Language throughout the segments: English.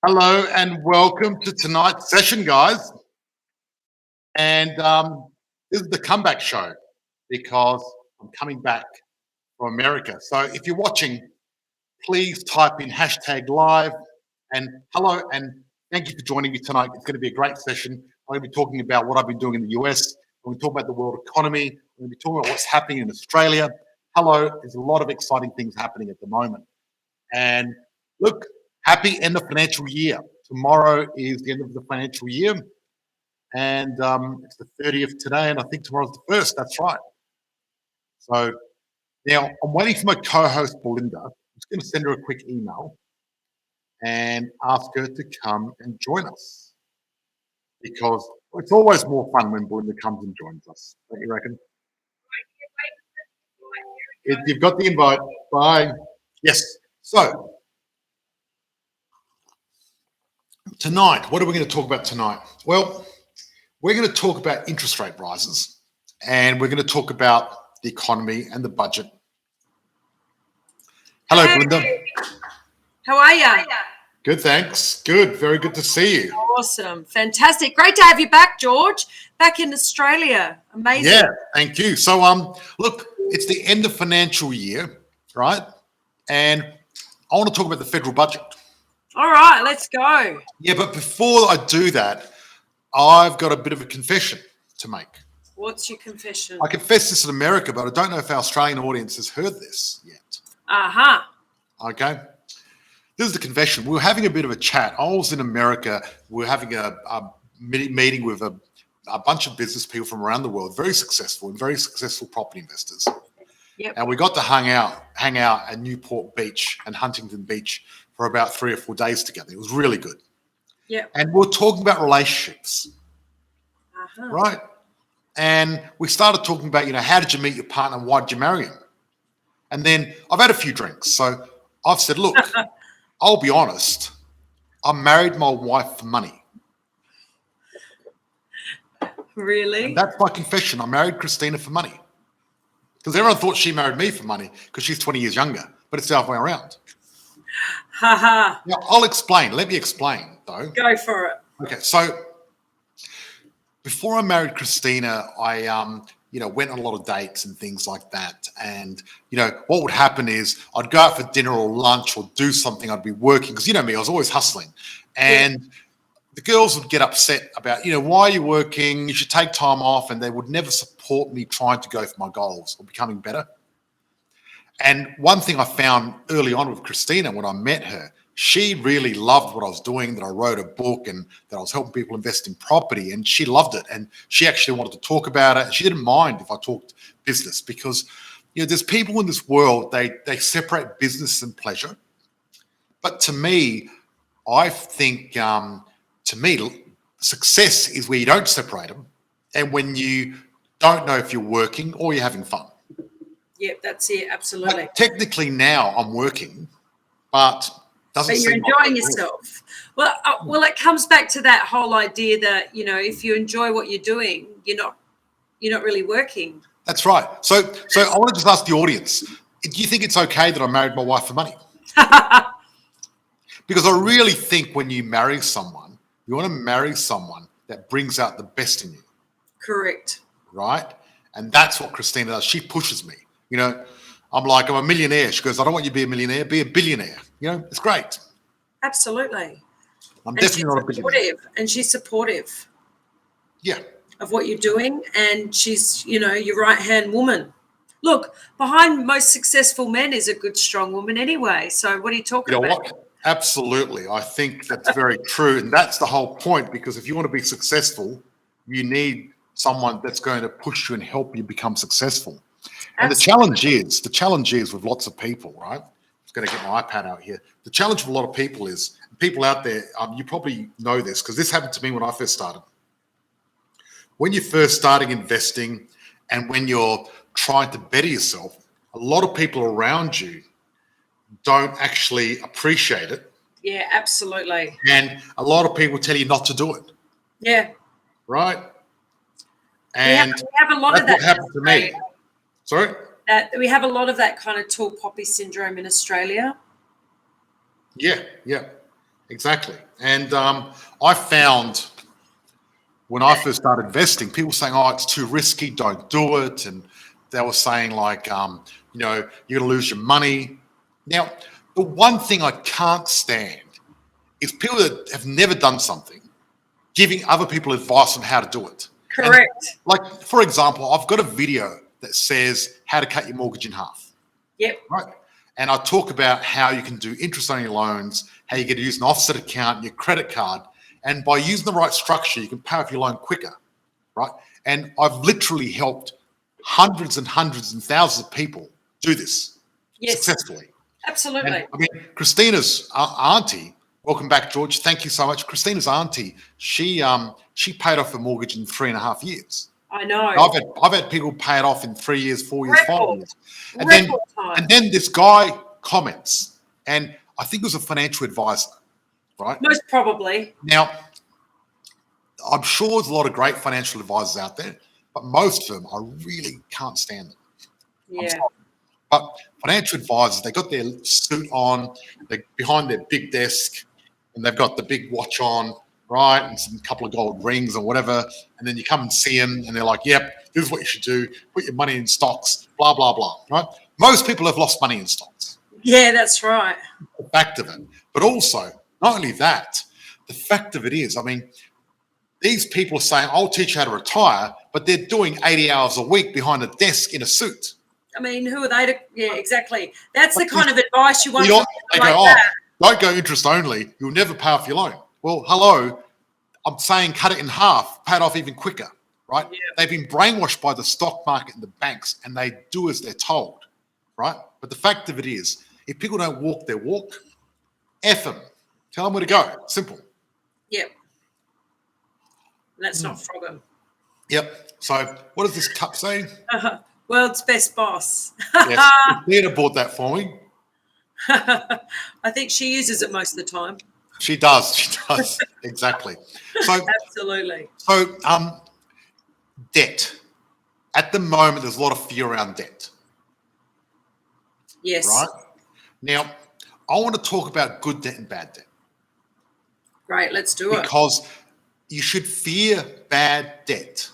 Hello and welcome to tonight's session, guys. And this is the comeback show because I'm coming back from America. So if you're watching, please type in hashtag live and hello and thank you for joining me tonight. It's going to be a great session. I'm going to be talking about what I've been doing in the US. I'm going to talk about the world economy. I'm going to be talking about what's happening in Australia. Hello, there's a lot of exciting things happening at the moment. And look, happy end of financial year. Tomorrow is the end of the financial year, and it's the 30th today, and I think tomorrow's the 1st. That's right. So now I'm waiting for my co-host Belinda. I'm just going to send her a quick email and ask her to come and join us because it's always more fun when Belinda comes and joins us. Don't you reckon? You've got the invite. Bye. Yes. So tonight, what are we going to talk about tonight? Well, we're going to talk about interest rate rises and we're going to talk about the economy and the budget. Hello, Hey, Belinda. how are you? Good, thanks. Good. Very good to see you. Awesome. Fantastic. Great to have you back, George. Back in Australia. Amazing. Yeah, thank you. So, look, it's the end of financial year, right? And I want to talk about the federal budget. All right, let's go. Yeah, but before I do that, I've got a bit of a confession to make. What's your confession? I confess this in America, but I don't know if our Australian audience has heard this yet. Uh-huh. Okay. This is the confession. We were having a bit of a chat. I was in America. We were having a meeting with a bunch of business people from around the world, very successful property investors. Yep. And we got to hang out at Newport Beach and Huntington Beach for about 3 or 4 days together. It was really good. Yep. And we were talking about relationships, right? And we started talking about, how did you meet your partner and why did you marry him? And then I've had a few drinks. So I've said, look, I'll be honest. I married my wife for money. Really? And that's my confession. I married Christina for money. Because everyone thought she married me for money because she's 20 years younger, but it's the other way around. Haha. Now, I'll explain. Let me explain, though. Go for it. Okay, so before I married Christina, I went on a lot of dates and things like that. And, what would happen is I'd go out for dinner or lunch or do something. I'd be working because, you know me, I was always hustling. And the girls would get upset about, why are you working? You should take time off. And they would never support me trying to go for my goals or becoming better. And one thing I found early on with Christina when I met her, she really loved what I was doing, that I wrote a book and that I was helping people invest in property, and she loved it. And she actually wanted to talk about it. She didn't mind if I talked business because, there's people in this world, they separate business and pleasure. But to me, I think, success is where you don't separate them and when you don't know if you're working or you're having fun. Yep, that's it. Absolutely. But technically now I'm working, but you're enjoying yourself. Well, it comes back to that whole idea that, if you enjoy what you're doing, you're not really working. That's right. So I want to just ask the audience, do you think it's okay that I married my wife for money? Because I really think when you marry someone, you want to marry someone that brings out the best in you. Correct. Right? And that's what Christina does. She pushes me. I'm like, I'm a millionaire. She goes, I don't want you to be a millionaire, be a billionaire. It's great. Absolutely. I'm definitely not a billionaire. And she's supportive. Yeah. Of what you're doing. And she's, your right-hand woman. Look, behind most successful men is a good, strong woman anyway. So what are you talking about? What? Absolutely. I think that's very true. And that's the whole point, because if you want to be successful, you need someone that's going to push you and help you become successful. And the challenge is with lots of people, right? I'm just going to get my iPad out here. The challenge with a lot of people is, people out there, you probably know this because this happened to me when I first started. When you're first starting investing and when you're trying to better yourself, a lot of people around you don't actually appreciate it. Yeah, absolutely. And a lot of people tell you not to do it. Yeah. Right? And we have a lot of that. What happened to me. Sorry? We have a lot of that kind of tall poppy syndrome in Australia. Yeah. Exactly. And I found when I first started investing, people saying, "Oh, it's too risky, don't do it," and they were saying like, you're going to lose your money. Now, the one thing I can't stand is people that have never done something giving other people advice on how to do it. And Correct. like, for example, I've got a video that says how to cut your mortgage in half. Yep. Right. And I talk about how you can do interest-only loans, how you get to use an offset account, your credit card, and by using the right structure, you can pay off your loan quicker, right? And I've literally helped hundreds and hundreds and thousands of people do this successfully. Absolutely. And, I mean, Christina's auntie, welcome back, George. Thank you so much. Christina's auntie, she paid off her mortgage in 3.5 years. I know. I've had people pay it off in 3 years, 4 years, 5 years. And then this guy comments, and I think it was a financial advisor, right? Most probably. Now, I'm sure there's a lot of great financial advisors out there, but most of them, I really can't stand them. Yeah. But financial advisors, they got their suit on, they're behind their big desk, and they've got the big watch on, right, and some couple of gold rings or whatever, and then you come and see them, and they're like, "Yep, this is what you should do. Put your money in stocks, blah, blah, blah," right? Most people have lost money in stocks. Yeah, that's right. The fact of it. But also, not only that, the fact of it is, I mean, these people are saying, "I'll teach you how to retire," but they're doing 80 hours a week behind a desk in a suit. I mean, who are they to? Yeah, exactly. That's the kind of advice you want. They go, "Don't go interest only. You'll never pay off your loan." Well, hello. I'm saying cut it in half, pay it off even quicker, right? Yeah. They've been brainwashed by the stock market and the banks, and they do as they're told, right? But the fact of it is, if people don't walk their walk, F them. Tell them where to go. Simple. Yep. Let's not frog them. Yep. So what does this cup say? World's best boss. Yes. Belinda bought that for me. I think she uses it most of the time. She does. She does. Exactly. So absolutely. So debt. At the moment, there's a lot of fear around debt. Yes. Right? Now, I want to talk about good debt and bad debt. Great, let's do it. Because you should fear bad debt,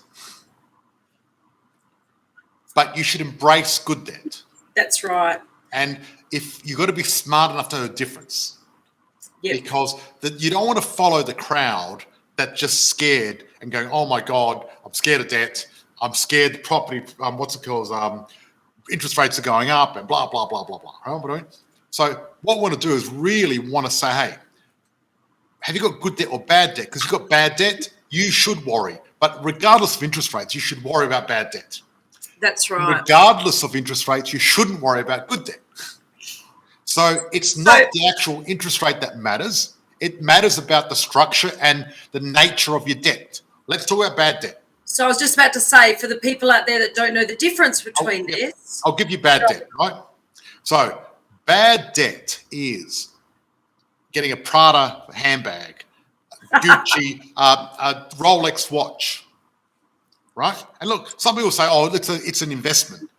but you should embrace good debt. That's right. And if you've got to be smart enough to know the difference. Yep. Because you don't want to follow the crowd that's just scared and going, "Oh my God, I'm scared of debt. I'm scared the property, interest rates are going up and blah, blah, blah, blah, blah." Right? So what we want to do is really want to say, "Hey, have you got good debt or bad debt?" Because you've got bad debt, you should worry. But regardless of interest rates, you should worry about bad debt. That's right. Regardless of interest rates, you shouldn't worry about good debt. So it's not the actual interest rate that matters. It matters about the structure and the nature of your debt. Let's talk about bad debt. So I was just about to say, for the people out there that don't know the difference between this. I'll give you bad debt, right? So bad debt is getting a Prada handbag, Gucci, a Rolex watch, right? And look, some people say, "Oh, it's an investment."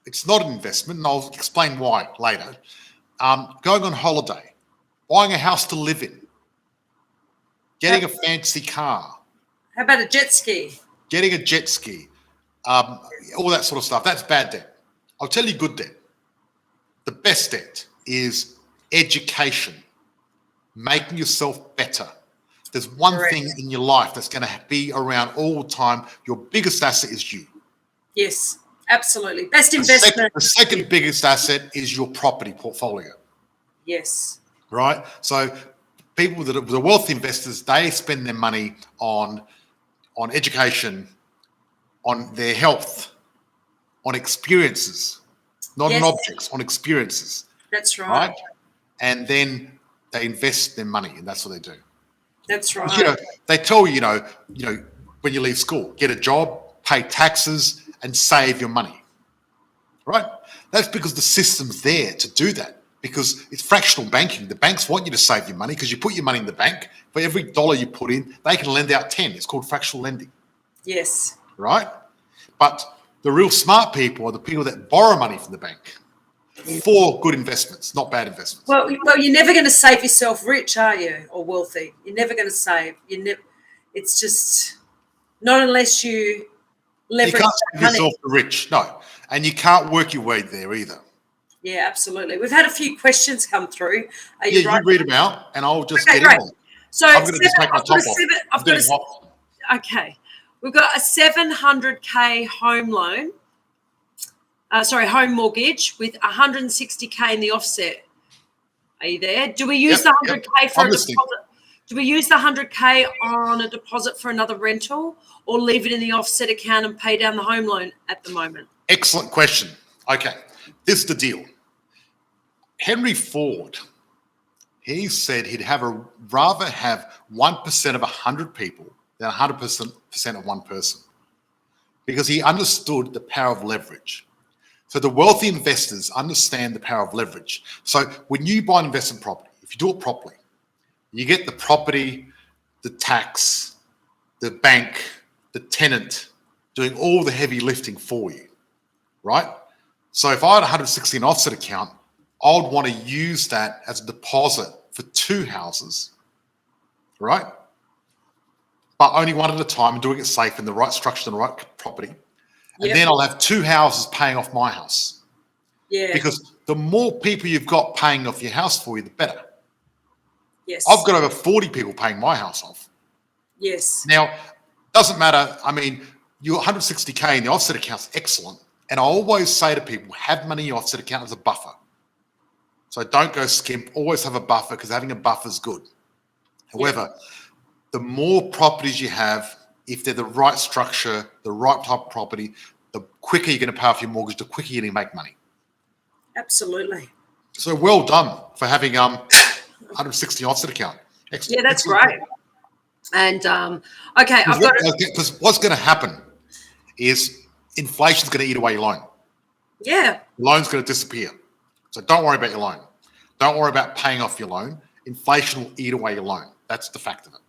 It's not an investment, and I'll explain why later. Going on holiday, buying a house to live in, getting a fancy car. How about a jet ski? Getting a jet ski, all that sort of stuff. That's bad debt. I'll tell you good debt. The best debt is education, making yourself better. There's one thing in your life that's going to be around all the time. Your biggest asset is you. Yes. Absolutely. Best investment. The second biggest asset is your property portfolio. Yes. Right? So people that are the wealth investors, they spend their money on education, on their health, on experiences, not on objects, on experiences. That's right. And then they invest their money, and that's what they do. That's right. They tell you, when you leave school, get a job, pay taxes, and save your money, right? That's because the system's there to do that, because it's fractional banking. The banks want you to save your money because you put your money in the bank. For every dollar you put in, they can lend out 10. It's called fractional lending. Yes. Right? But the real smart people are the people that borrow money from the bank. for good investments, not bad investments. Well, you're never going to save yourself rich, are you, or wealthy? You're never going to save. It's just not unless you leverage You can't that save money. yourself rich, no. And you can't work your way there either. Yeah, absolutely. We've had a few questions come through. Are Yeah, you right? you read them out, and I'll just Okay, get great. in them. So I'm going to just take my top off. Okay. We've got a 700K home loan. Home mortgage with 160K in the offset. Are you there? Do we use the 100K for a deposit? Do we use the 100K on a deposit for another rental, or leave it in the offset account and pay down the home loan at the moment? Excellent question. Okay, this is the deal. Henry Ford, he said he'd rather have 1% of 100 people than 100% of one person, because he understood the power of leverage. So the wealthy investors understand the power of leverage. So when you buy an investment property, if you do it properly, you get the property, the tax, the bank, the tenant doing all the heavy lifting for you, right? So if I had 160 in offset account, I would want to use that as a deposit for 2 houses, right? But only one at a time, and doing it safe in the right structure and the right property. And then I'll have 2 houses paying off my house. Yeah. Because the more people you've got paying off your house for you, the better. Yes. I've got over 40 people paying my house off. Yes. Now, doesn't matter. I mean, your 160K in the offset account is excellent. And I always say to people, have money in your offset account as a buffer. So don't go skimp. Always have a buffer, because having a buffer is good. However, the more properties you have, if they're the right structure, the right type of property, the quicker you're going to pay off your mortgage, the quicker you're going to make money. Absolutely. So well done for having 160 offset account. Excellent. Yeah, that's great. And okay, because what's going to happen is inflation's going to eat away your loan. Yeah. Your loan's going to disappear. So don't worry about your loan. Don't worry about paying off your loan. Inflation will eat away your loan. That's the fact of it.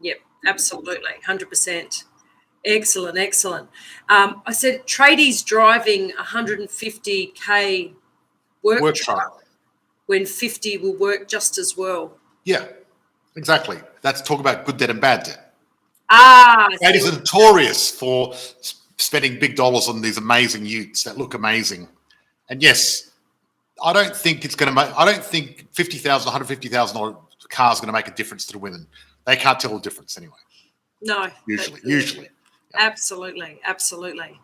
Yep, absolutely, 100%. Excellent, excellent. I said tradies driving 150K work truck when 50 will work just as well. Yeah, exactly. That's talk about good debt and bad debt. Tradies are notorious for spending big dollars on these amazing utes that look amazing. And yes, I don't think it's going to make. I don't think $50,000, $150,000 car is going to make a difference to the women. They can't tell the difference anyway. No. Usually. Absolutely, absolutely.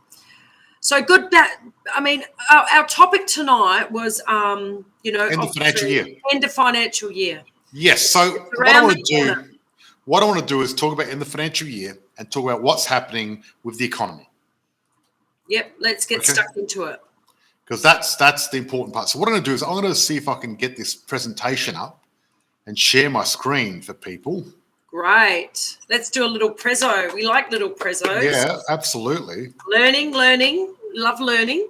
So good. I mean, our topic tonight was, end of financial year. End of financial year. Yes. So what I want to do is talk about end of financial year and talk about what's happening with the economy. Yep. Let's get stuck into it. Because that's the important part. So what I'm going to do is I'm going to see if I can get this presentation up and share my screen for people. Great. Let's do a little prezzo. We like little prezzos. Yeah, absolutely. Learning. Love learning.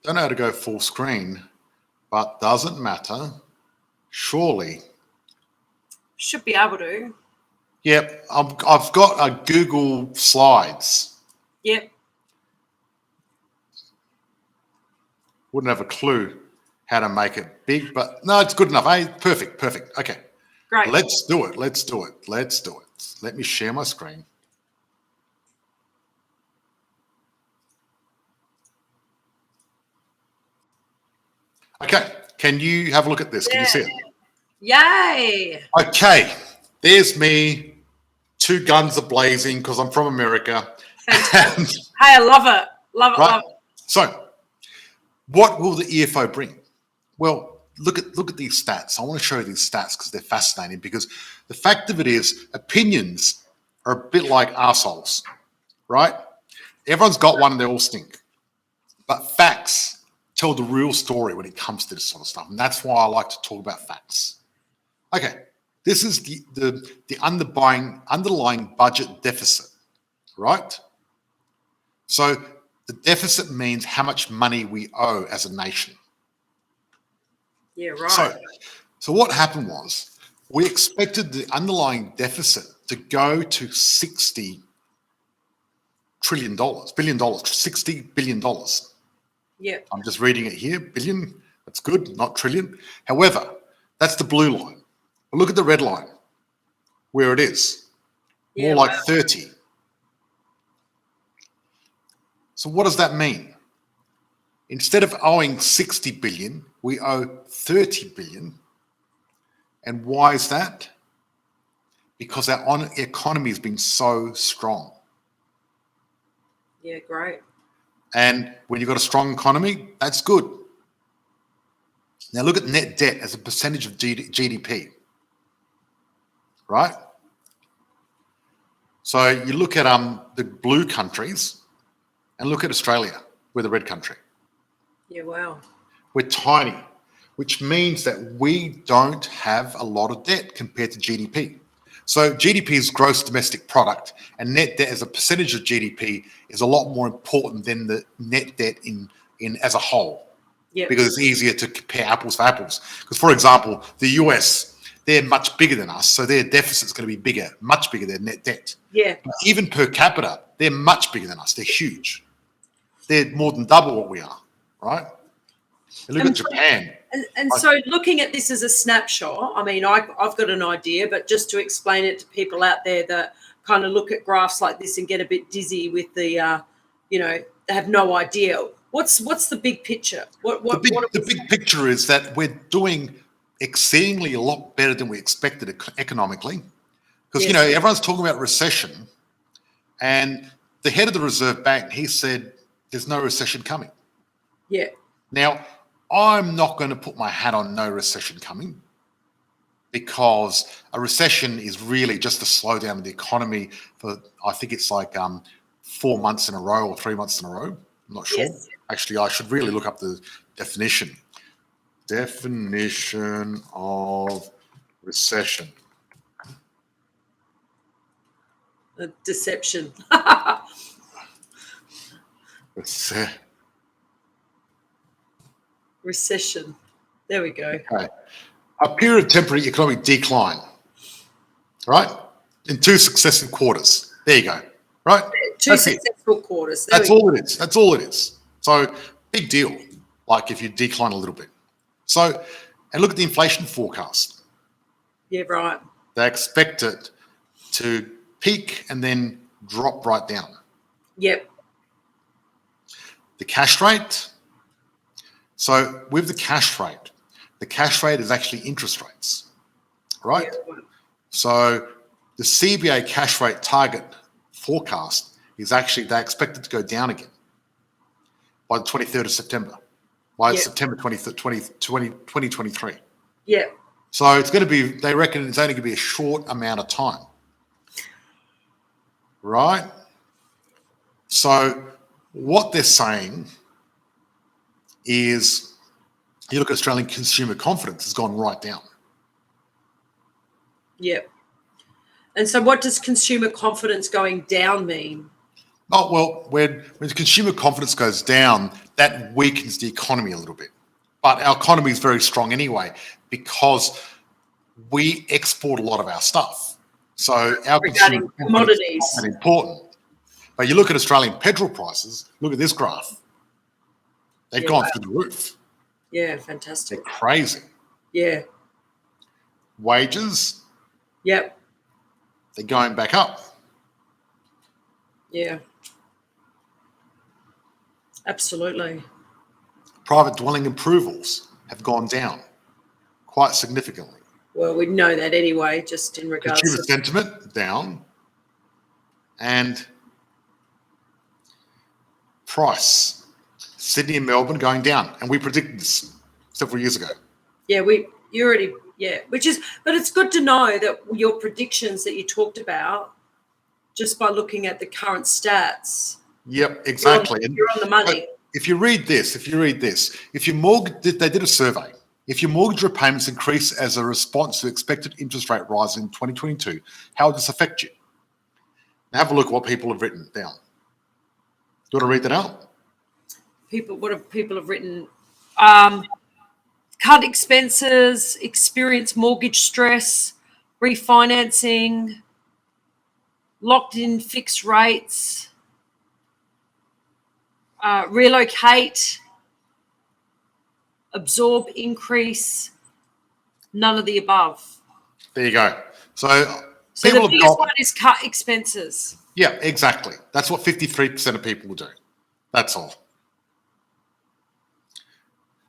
Don't know how to go full screen, but doesn't matter. Surely. Should be able to. Yep. I've got a Google Slides. Yep. Wouldn't have a clue how to make it big, but no, it's good enough. Hey, perfect. Okay. Great. Let's do it. Let me share my screen. Okay. Can you have a look at this? Can you see it? Yay. Okay. There's me. 2 guns are blazing because I'm from America. Hey, I love it. Love it. So, what will the EFO bring? Well, look at these stats. I want to show you these stats because they're fascinating, because the fact of it is opinions are a bit like arseholes, right? Everyone's got one and they all stink. But facts tell the real story when it comes to this sort of stuff. And that's why I like to talk about facts. Okay, this is the underlying budget deficit, right? So the deficit means how much money we owe as a nation. Yeah, right. So what happened was we expected the underlying deficit to go to $60 billion, $60 billion. Yeah. I'm just reading it here, billion. That's good, not trillion. However, that's the blue line. But look at the red line, where it is. More like 30. So what does that mean? Instead of owing 60 billion, we owe 30 billion. And why is that? Because our economy has been so strong. Yeah, great. And when you've got a strong economy, that's good. Now look at net debt as a percentage of GDP, right? So you look at the blue countries and look at Australia, we're the red country. Yeah, wow. We're tiny, which means that we don't have a lot of debt compared to GDP. So GDP is gross domestic product, and net debt as a percentage of GDP is a lot more important than the net debt in as a whole. Yeah. Because it's easier to compare apples for apples. Because, for example, the US, they're much bigger than us, so their deficit's going to be bigger, much bigger than net debt. Yeah. But even per capita, they're much bigger than us. They're huge. They're more than double what we are, right? And look at Japan. And so looking at this as a snapshot, I mean, I've got an idea, but just to explain it to people out there that kind of look at graphs like this and get a bit dizzy with the, they have no idea. What's the big picture? The big picture is that we're doing exceedingly a lot better than we expected economically. Because, Yes. everyone's talking about recession, and the head of the Reserve Bank, he said there's no recession coming. Yeah. Now, I'm not going to put my hat on no recession coming, because a recession is really just a slowdown of the economy for, I think it's like 4 months in a row or 3 months in a row. I'm not sure. Yes. Actually, I should really look up the definition. Definition of recession. A deception. Recession. There we go. Okay. A period of temporary economic decline, right? In 2 successive quarters. There you go, right? Two successful quarters. That's all it is. That's all it is. So big deal, like if you decline a little bit. So, and look at the inflation forecast. Yeah, right. They expect it to peak and then drop right down. Yep. The cash rate. So with the cash rate is actually interest rates, right? Yeah. So the CBA cash rate target forecast is actually, they expect it to go down again by the 23rd of September, by September 2023. Yeah. So it's going to be, they reckon it's only going to be a short amount of time, right? So what they're saying is, you look at Australian consumer confidence has gone right down. Yep. And so what does consumer confidence going down mean? Oh, well, when the consumer confidence goes down, that weakens the economy a little bit. But our economy is very strong anyway, because we export a lot of our stuff. So our Regarding consumer commodities is important. But you look at Australian petrol prices, look at this graph. They've gone through the roof. Yeah, fantastic. They're crazy. Yeah. Wages, Yep. they're going back up. Yeah. Absolutely. Private dwelling approvals have gone down quite significantly. Well, we know that anyway, just in regards Consumer to sentiment down, and price. Sydney and Melbourne going down, and we predicted this several years ago. Yeah, but it's good to know that your predictions that you talked about, just by looking at the current stats. Yep, exactly. You're on the money. If you read this, if your mortgage, they did a survey. If your mortgage repayments increase as a response to expected interest rate rise in 2022, how would this affect you? Now have a look at what people have written down. Do you want to read that out? What have people have written? Cut expenses, experience mortgage stress, refinancing, locked in fixed rates, relocate, absorb, increase, none of the above. There you go. So the biggest one is cut expenses. Yeah, exactly. That's what 53% of people will do. That's all.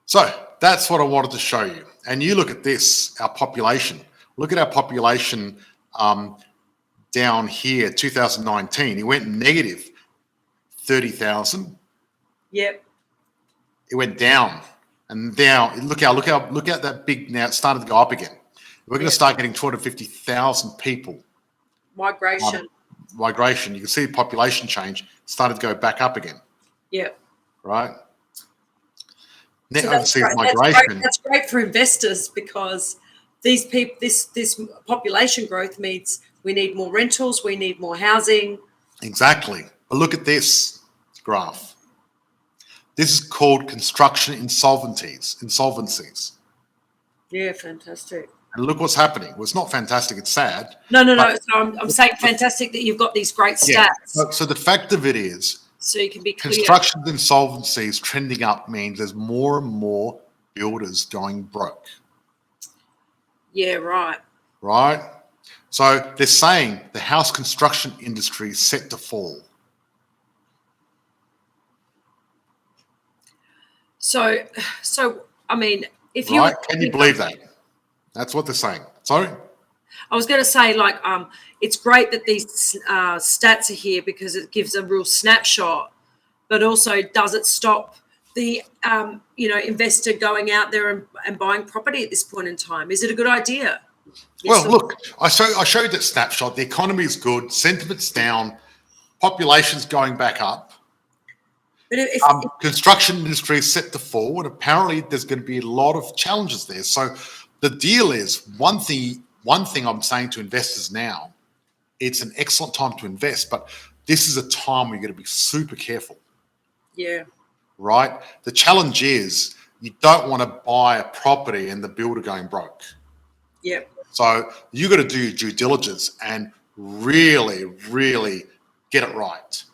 So that's what I wanted to show you. And you look at this, our population. Look at our population down here, 2019. It went negative 30,000. Yep. It went down. And now, look out that big, now it started to go up again. We're going to start getting 250,000 people. Migration. You can see the population change started to go back up again. Yeah. Right? Net So overseas migration. That's great for investors because these people, this population growth means we need more rentals, we need more housing. Exactly. But look at this graph. This is called construction insolvencies. Yeah, fantastic. And look what's happening. Well, it's not fantastic. It's sad. No. So I'm saying fantastic that you've got these great stats. Yeah. So the fact of it is, so you can be clear. Construction insolvencies trending up means there's more and more builders going broke. Yeah, right. Right? So they're saying the house construction industry is set to fall. So I mean, if you right? Can you believe that? That's what they're saying. Sorry? I was going to say, like, it's great that these stats are here because it gives a real snapshot, but also does it stop the, investor going out there and buying property at this point in time? Is it a good idea? Well, look, I showed that snapshot. The economy is good, sentiment's down, population's going back up. But if construction industry is set to fall, and apparently there's going to be a lot of challenges there. So the deal is one thing I'm saying to investors now, it's an excellent time to invest, but this is a time where you're going to be super careful. Yeah. Right? The challenge is you don't want to buy a property and the builder going broke. Yep. So you got to do your due diligence and really, really get it right,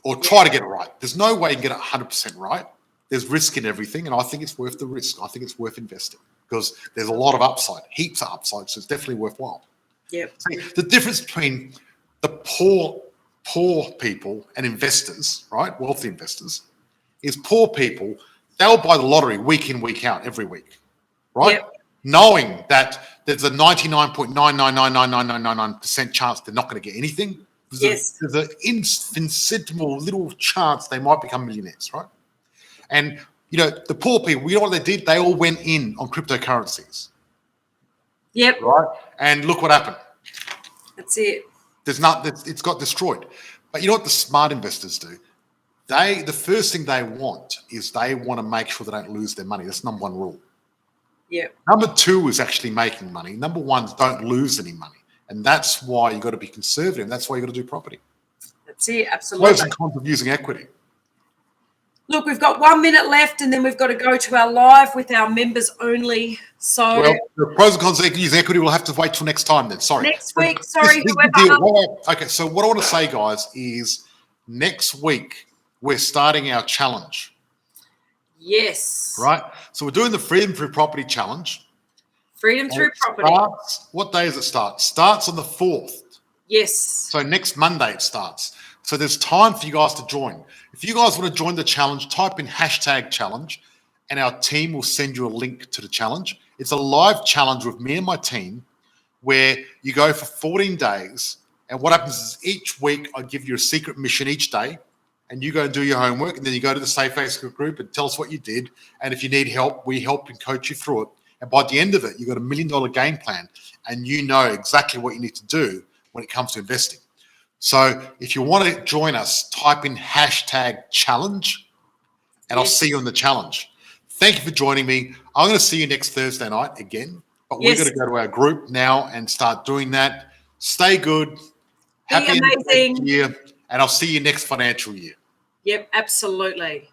or try to get it right. There's no way you can get it 100% right. There's risk in everything, and I think it's worth the risk. I think it's worth investing because there's a lot of upside, heaps of upside, so it's definitely worthwhile. Yep. See, the difference between the poor people and investors, right, wealthy investors, is poor people, they'll buy the lottery week in, week out, every week, right? Yep. Knowing that there's a 99.9999999% chance they're not going to get anything. There's an infinitesimal little chance they might become millionaires, right? And, the poor people, you know what they did? They all went in on cryptocurrencies. Yep. Right? And look what happened. That's it. It's got destroyed. But you know what the smart investors do? The first thing they want is they want to make sure they don't lose their money. That's number one rule. Yeah. Number two is actually making money. Number one is don't lose any money. And that's why you got to be conservative. That's why you got to do property. That's it. Absolutely. Pros and cons of using equity. Look, we've got 1 minute left and then we've got to go to our live with our members only. So the pros and cons of using equity will have to wait till next time then. Sorry. Next week. Sorry. Okay, so what I want to say, guys, is next week we're starting our challenge. Yes. Right? So we're doing the Freedom Through Property Challenge. Freedom Through Property. What day does it start? Starts on the 4th. Yes. So next Monday it starts. So there's time for you guys to join. If you guys want to join the challenge, type in #challenge and our team will send you a link to the challenge. It's a live challenge with me and my team where you go for 14 days. And what happens is each week I give you a secret mission each day. And you go and do your homework, and then you go to the Safe Facebook group and tell us what you did. And if you need help, we help and coach you through it. And by the end of it, you've got $1 million game plan, and you know exactly what you need to do when it comes to investing. So if you want to join us, type in #challenge, and I'll see you on the challenge. Thank you for joining me. I'm going to see you next Thursday night again, but we're going to go to our group now and start doing that. Stay good. Happy amazing year, and I'll see you next financial year. Yep, absolutely.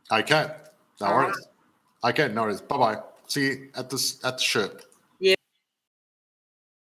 Okay. No worries. Okay, no worries. Bye-bye. See you at the shirt.